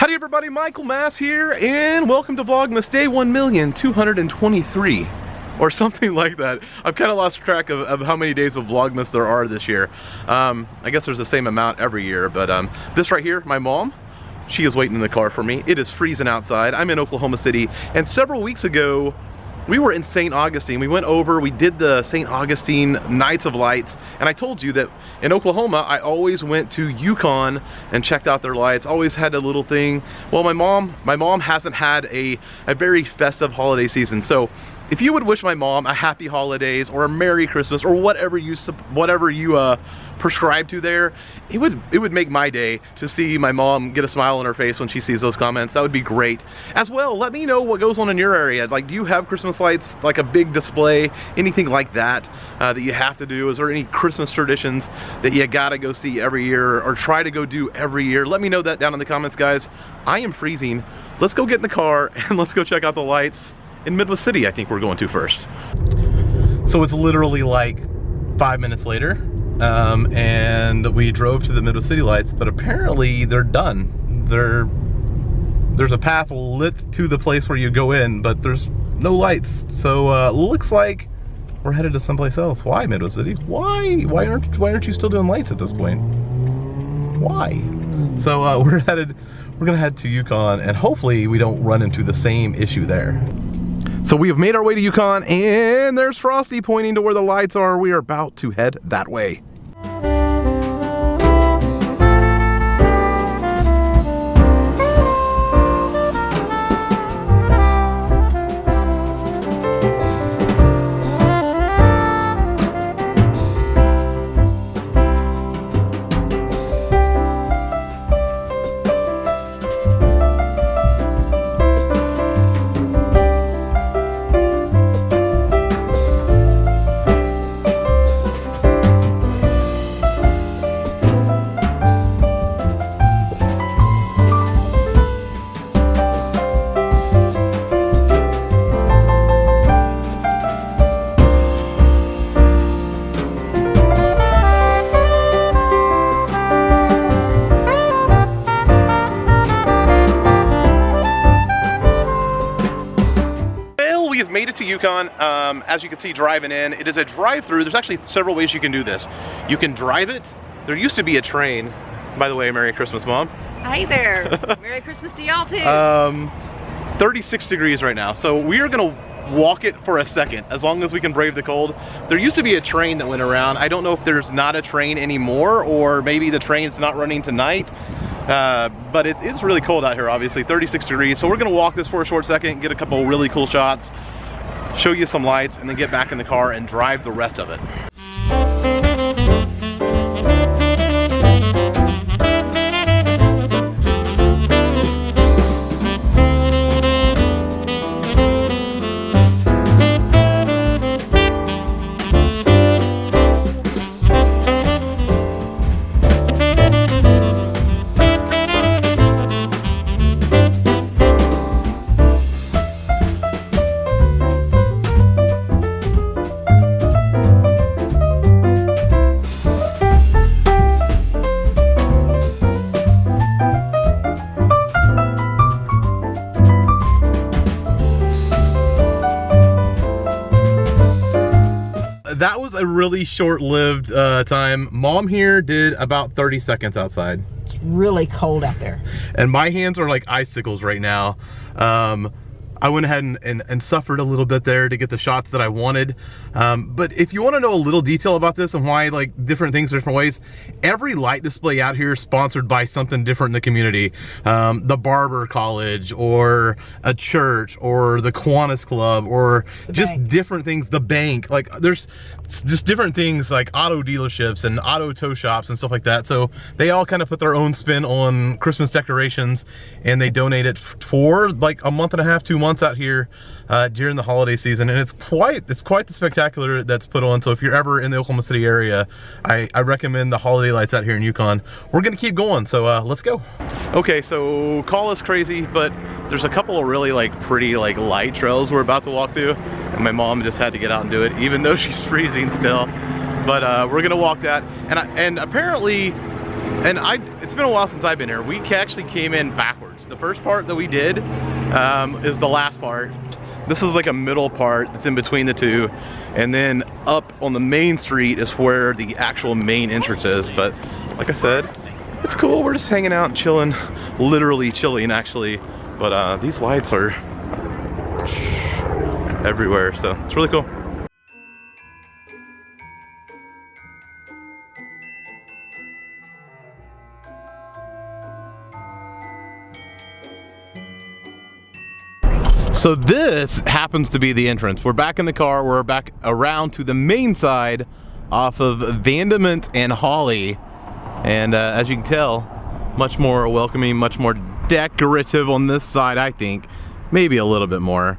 Howdy everybody, Michael Mass here, and welcome to Vlogmas Day 1,223, or something like that. I've kind of lost track of how many days of Vlogmas there are this year. I guess there's the same amount every year, but this right here, my mom, she is waiting in the car for me. It is freezing outside. I'm in Oklahoma City, and several weeks ago, we were in St. Augustine. We went over, we did the St. Augustine Nights of Lights, and I told you that in Oklahoma, I always went to Yukon and checked out their lights, always had a little thing. Well, my mom hasn't had a very festive holiday season, so if you would wish my mom a happy holidays or a Merry Christmas or whatever you prescribe to there, it would make my day to see my mom get a smile on her face when she sees those comments. That would be great. As well, let me know what goes on in your area. Like, do you have Christmas lights, like a big display, anything like that that you have to do? Is there any Christmas traditions that you gotta go see every year or try to go do every year? Let me know that down in the comments, guys. I am freezing. Let's go get in the car and let's go check out the lights in Midwest City. I think we're going to first. So it's literally like 5 minutes later, and we drove to the Midwest City lights, but apparently they're done. There's a path lit to the place where you go in, but there's no lights. So looks like we're headed to someplace else. Why, Midwest City? Why aren't you still doing lights at this point? Why? So we're gonna head to Yukon, and hopefully we don't run into the same issue there. So we have made our way to Yukon, and there's Frosty pointing to where the lights are. We are about to head that way. Made it to Yukon. As you can see driving in, it is a drive-through. There's actually several ways you can do this. You can drive it. There used to be a train. By the way, Merry Christmas, Mom. Hi there. Merry Christmas to y'all too. 36 degrees right now, so we are gonna walk it for a second as long as we can brave the cold. There used to be a train that went around. I don't know if there's not a train anymore, or maybe the train's not running tonight. But it's really cold out here, obviously, 36 degrees. So we're gonna walk this for a short second, get a couple really cool shots, show you some lights, and then get back in the car and drive the rest of it. That was a really short-lived time. Mom here did about 30 seconds outside. It's really cold out there. And my hands are like icicles right now. I went ahead and suffered a little bit there to get the shots that I wanted. But if you want to know a little detail about this and why, like, different things different ways, every light display out here is sponsored by something different in the community. The Barber College, or a church, or the Kiwanis Club, or just different things, the bank. Like, there's just different things, like auto dealerships and auto tow shops and stuff like that. So they all kind of put their own spin on Christmas decorations, and they donate it for like a month and a half, 2 months out here during the holiday season, and it's quite the spectacular that's put on. So if you're ever in the Oklahoma City area, I recommend the holiday lights out here in Yukon. We're gonna keep going, so let's go. Okay, so call us crazy, but there's a couple of really pretty light trails we're about to walk through, and my mom just had to get out and do it, even though she's freezing still. But we're gonna walk that, and apparently, it's been a while since I've been here. We actually came in backwards. The first part that we did is the last part. This is like a middle part that's in between the two. And then up on the main street is where the actual main entrance is. But like I said, it's cool. We're just hanging out and chilling, literally chilling actually. But these lights are everywhere, so it's really cool. So this happens to be the entrance. We're back in the car. We're back around to the main side off of Vandament and Holly. And as you can tell, much more welcoming, much more decorative on this side, I think. Maybe a little bit more.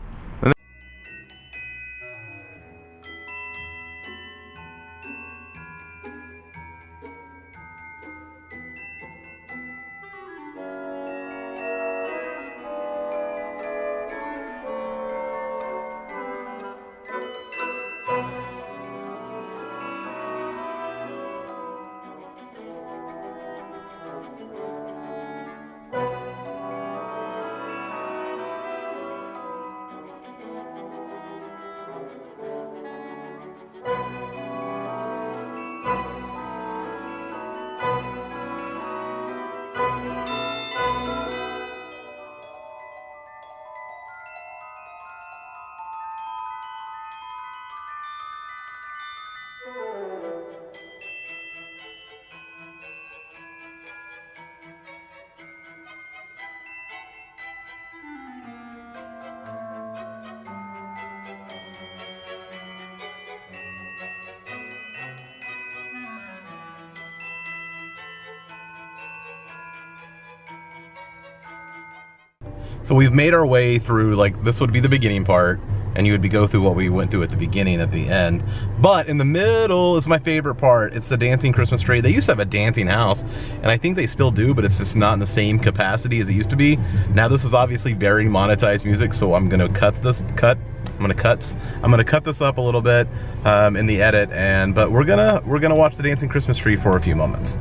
So we've made our way through, like, this would be the beginning part, and you would go through what we went through at the beginning at the end. But in the middle is my favorite part. It's the dancing Christmas tree. They used to have a dancing house, and I think they still do, but it's just not in the same capacity as it used to be. Now this is obviously very monetized music, so I'm gonna cut this up a little bit in the edit, but we're gonna watch the dancing Christmas tree for a few moments.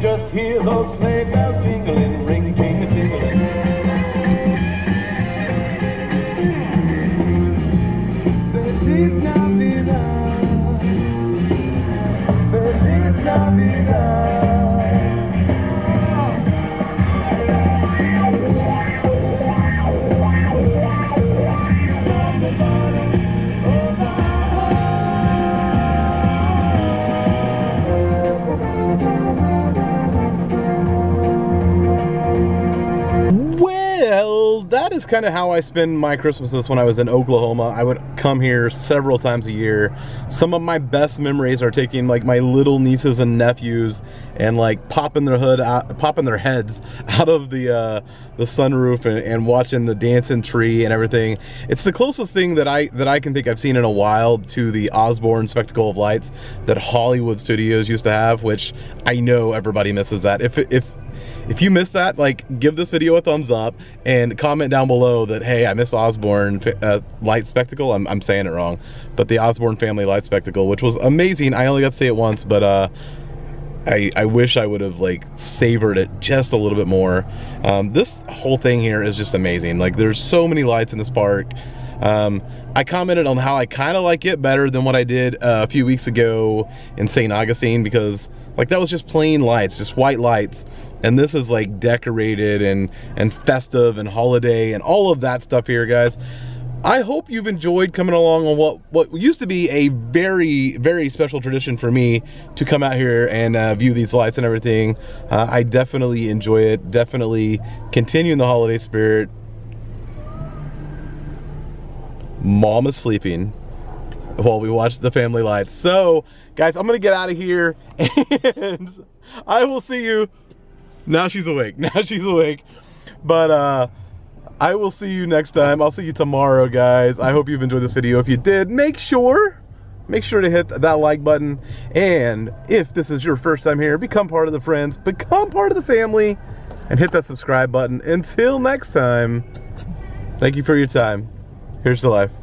Just hear those sleigh bells jingling, ring, ting, tingling. Feliz Navidad, Feliz Navidad. That is kind of how I spend my Christmases when I was in Oklahoma. I would come here several times a year. Some of my best memories are taking like my little nieces and nephews and like popping their heads out of the sunroof and watching the dancing tree and everything. It's the closest thing that I can think I've seen in a while to the Osborne Spectacle of Lights that Hollywood Studios used to have, which I know everybody misses that. If you missed that, like, give this video a thumbs up and comment down below that, hey, I miss Osborne Light Spectacle. I'm saying it wrong, but the Osborne Family Light Spectacle, which was amazing. I only got to see it once, but I wish I would have like savored it just a little bit more. This whole thing here is just amazing. Like, there's so many lights in this park. I commented on how I kind of like it better than what I did a few weeks ago in St. Augustine, because like that was just plain lights, just white lights. And this is like decorated and festive and holiday and all of that stuff here, guys. I hope you've enjoyed coming along on what used to be a very, very special tradition for me to come out here and view these lights and everything. I definitely enjoy it, definitely continue in the holiday spirit. Mom is sleeping while we watch the family lights. So, guys, I'm gonna get out of here and I will see you. Now she's awake. Now she's awake. But I will see you next time. I'll see you tomorrow, guys. I hope you've enjoyed this video. If you did, make sure make sure to hit that like button. And if this is your first time here, become part of the friends, become part of the family, and hit that subscribe button. Until next time, thank you for your time. Here's to life.